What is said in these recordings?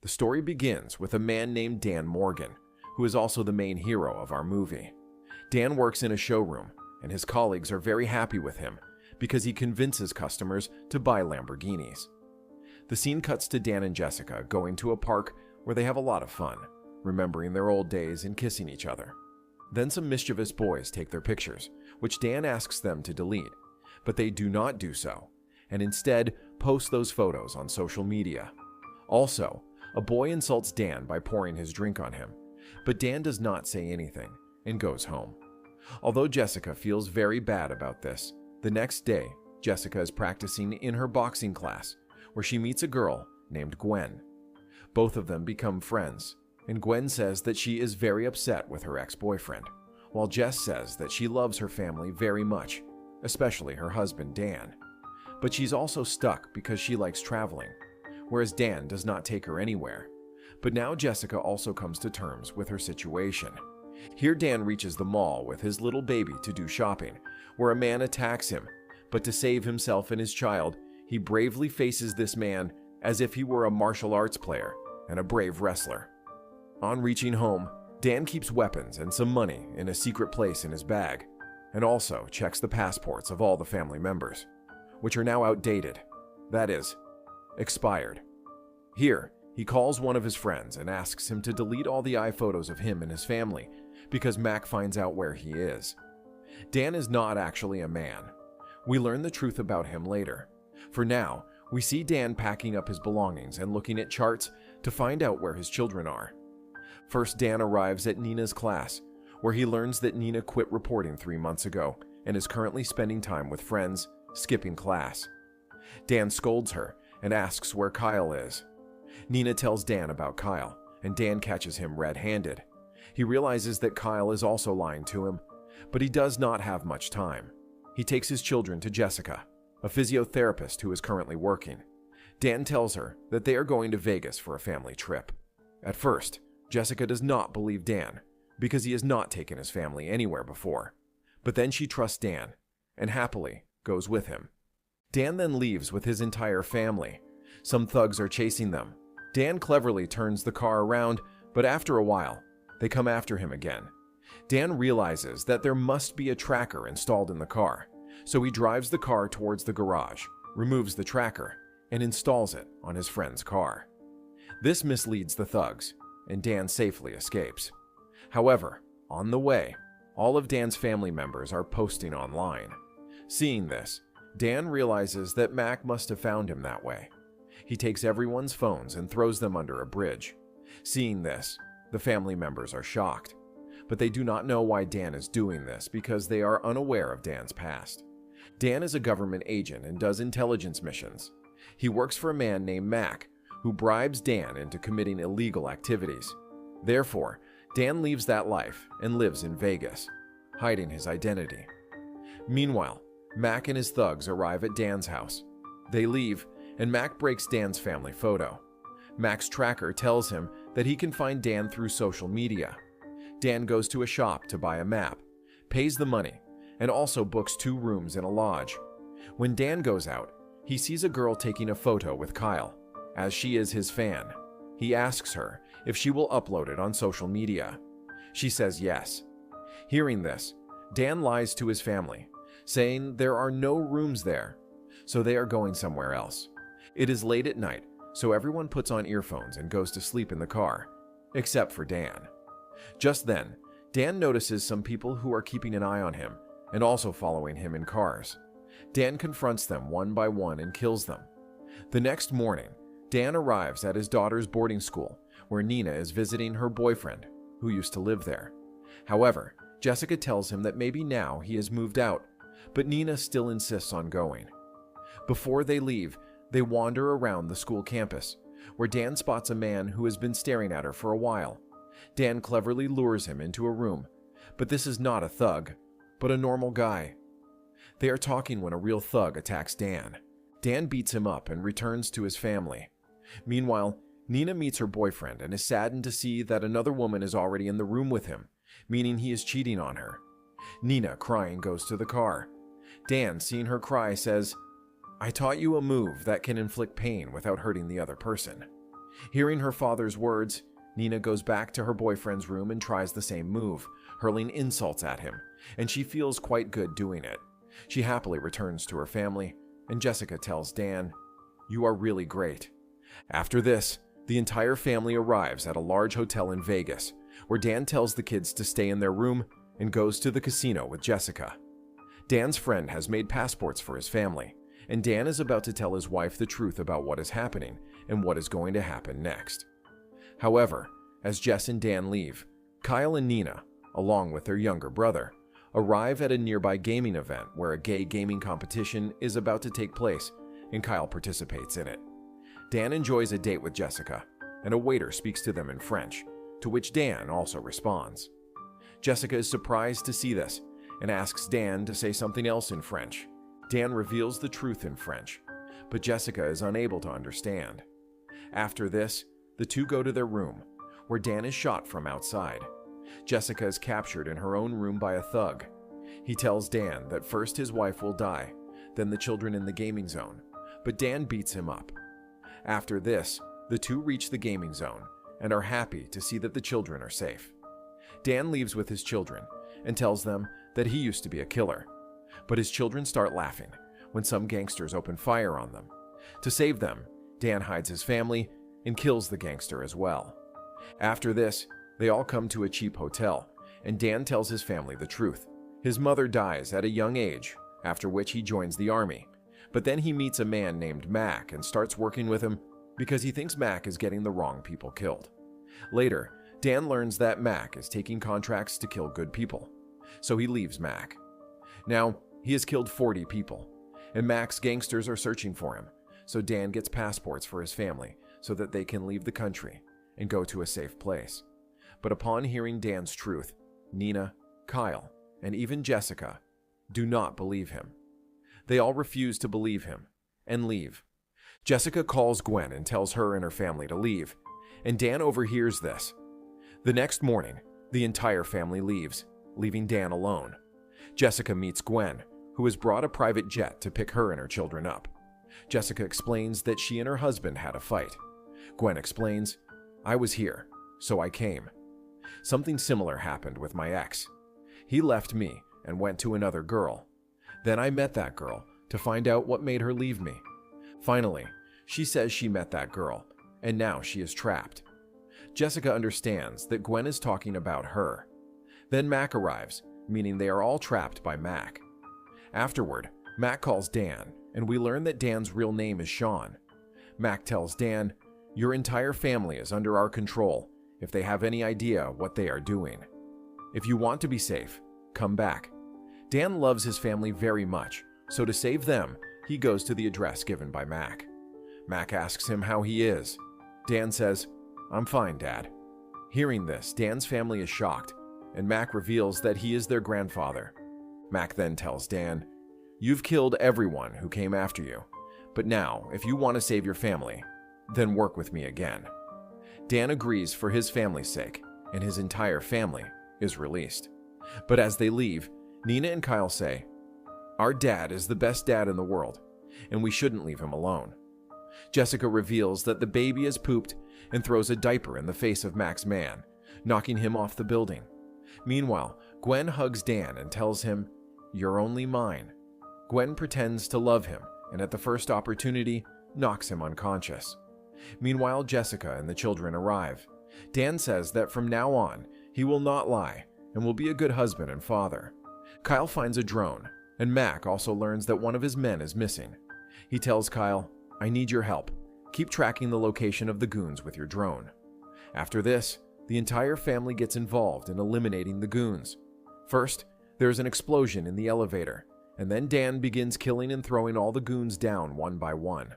The story begins with a man named Dan Morgan, who is also the main hero of our movie. Dan works in a showroom, and his colleagues are very happy with him because he convinces customers to buy Lamborghinis. The scene cuts to Dan and Jessica going to a park where they have a lot of fun, remembering their old days and kissing each other. Then some mischievous boys take their pictures, which Dan asks them to delete, but they do not do so, and instead post those photos on social media. Also, a boy insults Dan by pouring his drink on him, but Dan does not say anything and goes home. Although Jessica feels very bad about this, the next day, Jessica is practicing in her boxing class, where she meets a girl named Gwen. Both of them become friends, and Gwen says that she is very upset with her ex-boyfriend, while Jess says that she loves her family very much, especially her husband Dan. But she's also stuck because she likes traveling, whereas Dan does not take her anywhere. But now Jessica also comes to terms with her situation. Here Dan reaches the mall with his little baby to do shopping, where a man attacks him, but to save himself and his child, he bravely faces this man as if he were a martial arts player and a brave wrestler. On reaching home, Dan keeps weapons and some money in a secret place in his bag, and also checks the passports of all the family members, which are now outdated, that is, expired. Here, he calls one of his friends and asks him to delete all the iPhotos of him and his family because Mac finds out where he is. Dan is not actually a man. We learn the truth about him later. For now, we see Dan packing up his belongings and looking at charts to find out where his children are. First, Dan arrives at Nina's class, where he learns that Nina quit reporting 3 months ago and is currently spending time with friends, skipping class. Dan scolds her and asks where Kyle is. Nina tells Dan about Kyle, and Dan catches him red-handed. He realizes that Kyle is also lying to him, but he does not have much time. He takes his children to Jessica, a physiotherapist who is currently working. Dan tells her that they are going to Vegas for a family trip. At first, Jessica does not believe Dan because he has not taken his family anywhere before. But then she trusts Dan and happily goes with him. Dan then leaves with his entire family. Some thugs are chasing them. Dan cleverly turns the car around, but after a while, they come after him again. Dan realizes that there must be a tracker installed in the car, so he drives the car towards the garage, removes the tracker, and installs it on his friend's car. This misleads the thugs, and Dan safely escapes. However, on the way, all of Dan's family members are posting online. Seeing this, Dan realizes that Mac must have found him that way. He takes everyone's phones and throws them under a bridge. Seeing this, the family members are shocked, but they do not know why Dan is doing this because they are unaware of Dan's past. Dan is a government agent and does intelligence missions. He works for a man named Mac, who bribes Dan into committing illegal activities. Therefore, Dan leaves that life and lives in Vegas, hiding his identity. Meanwhile, Mac and his thugs arrive at Dan's house. They leave, and Mac breaks Dan's family photo. Mac's tracker tells him that he can find Dan through social media. Dan goes to a shop to buy a map, pays the money, and also books 2 rooms in a lodge. When Dan goes out, he sees a girl taking a photo with Kyle, as she is his fan. He asks her if she will upload it on social media. She says yes. Hearing this, Dan lies to his family, saying there are no rooms there, so they are going somewhere else. It is late at night, so everyone puts on earphones and goes to sleep in the car, except for Dan. Just then, Dan notices some people who are keeping an eye on him and also following him in cars. Dan confronts them one by one and kills them. The next morning, Dan arrives at his daughter's boarding school, where Nina is visiting her boyfriend, who used to live there. However, Jessica tells him that maybe now he has moved out, but Nina still insists on going. Before they leave, they wander around the school campus, where Dan spots a man who has been staring at her for a while. Dan cleverly lures him into a room, but this is not a thug, but a normal guy. They are talking when a real thug attacks Dan. Dan beats him up and returns to his family. Meanwhile, Nina meets her boyfriend and is saddened to see that another woman is already in the room with him, meaning he is cheating on her. Nina, crying, goes to the car. Dan, seeing her cry, says, "I taught you a move that can inflict pain without hurting the other person." Hearing her father's words, Nina goes back to her boyfriend's room and tries the same move, hurling insults at him, and she feels quite good doing it. She happily returns to her family, and Jessica tells Dan, "You are really great." After this, the entire family arrives at a large hotel in Vegas, where Dan tells the kids to stay in their room and goes to the casino with Jessica. Dan's friend has made passports for his family, and Dan is about to tell his wife the truth about what is happening and what is going to happen next. However, as Jess and Dan leave, Kyle and Nina, along with their younger brother, arrive at a nearby gaming event where a gay gaming competition is about to take place, and Kyle participates in it. Dan enjoys a date with Jessica, and a waiter speaks to them in French, to which Dan also responds. Jessica is surprised to see this and asks Dan to say something else in French. Dan reveals the truth in French, but Jessica is unable to understand. After this, the two go to their room, where Dan is shot from outside. Jessica is captured in her own room by a thug. He tells Dan that first his wife will die, then the children in the gaming zone, but Dan beats him up. After this, the two reach the gaming zone and are happy to see that the children are safe. Dan leaves with his children and tells them that he used to be a killer, but his children start laughing when some gangsters open fire on them. To save them, Dan hides his family and kills the gangster as well. After this, they all come to a cheap hotel, and Dan tells his family the truth. His mother dies at a young age, after which he joins the army, but then he meets a man named Mac and starts working with him because he thinks Mac is getting the wrong people killed. Later, Dan learns that Mac is taking contracts to kill good people, so he leaves Mac. Now, he has killed 40 people, and Mac's gangsters are searching for him, so Dan gets passports for his family so that they can leave the country and go to a safe place. But upon hearing Dan's truth, Nina, Kyle, and even Jessica do not believe him. They all refuse to believe him and leave. Jessica calls Gwen and tells her and her family to leave, and Dan overhears this. The next morning, the entire family leaves, leaving Dan alone. Jessica meets Gwen, who has brought a private jet to pick her and her children up. Jessica explains that she and her husband had a fight. Gwen explains, "I was here, so I came. Something similar happened with my ex. He left me and went to another girl. Then I met that girl to find out what made her leave me. Finally, she says she met that girl, and now she is trapped." Jessica understands that Gwen is talking about her. Then Mac arrives, meaning they are all trapped by Mac. Afterward, Mac calls Dan, and we learn that Dan's real name is Sean. Mac tells Dan, "Your entire family is under our control if they have any idea what they are doing. If you want to be safe, come back." Dan loves his family very much, so to save them, he goes to the address given by Mac. Mac asks him how he is. Dan says, "I'm fine, Dad." Hearing this, Dan's family is shocked, and Mac reveals that he is their grandfather. Mac then tells Dan, "You've killed everyone who came after you, but now, if you want to save your family, then work with me again." Dan agrees for his family's sake, and his entire family is released. But as they leave, Nina and Kyle say, "Our dad is the best dad in the world, and we shouldn't leave him alone." Jessica reveals that the baby has pooped and throws a diaper in the face of Mac's man, knocking him off the building. Meanwhile, Gwen hugs Dan and tells him, "You're only mine." Gwen pretends to love him and at the first opportunity knocks him unconscious. Meanwhile, Jessica and the children arrive. Dan says that from now on, he will not lie and will be a good husband and father. Kyle finds a drone, and Mac also learns that one of his men is missing. He tells Kyle, "I need your help. Keep tracking the location of the goons with your drone." After this, the entire family gets involved in eliminating the goons. First, there's an explosion in the elevator, and then Dan begins killing and throwing all the goons down one by one.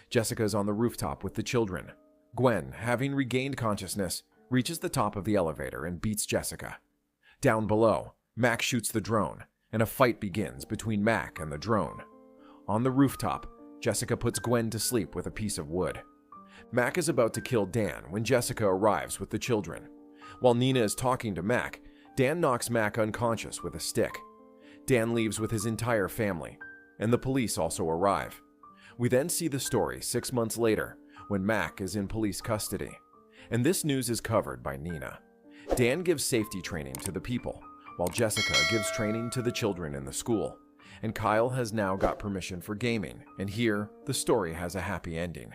Jessica is on the rooftop with the children. Gwen, having regained consciousness, reaches the top of the elevator and beats Jessica. Down below, Mac shoots the drone, and a fight begins between Mac and the drone. On the rooftop, Jessica puts Gwen to sleep with a piece of wood. Mac is about to kill Dan when Jessica arrives with the children. While Nina is talking to Mac, Dan knocks Mac unconscious with a stick. Dan leaves with his entire family, and the police also arrive. We then see the story 6 months later, when Mac is in police custody. And this news is covered by Nina. Dan gives safety training to the people, while Jessica gives training to the children in the school. And Kyle has now got permission for gaming, and here, the story has a happy ending.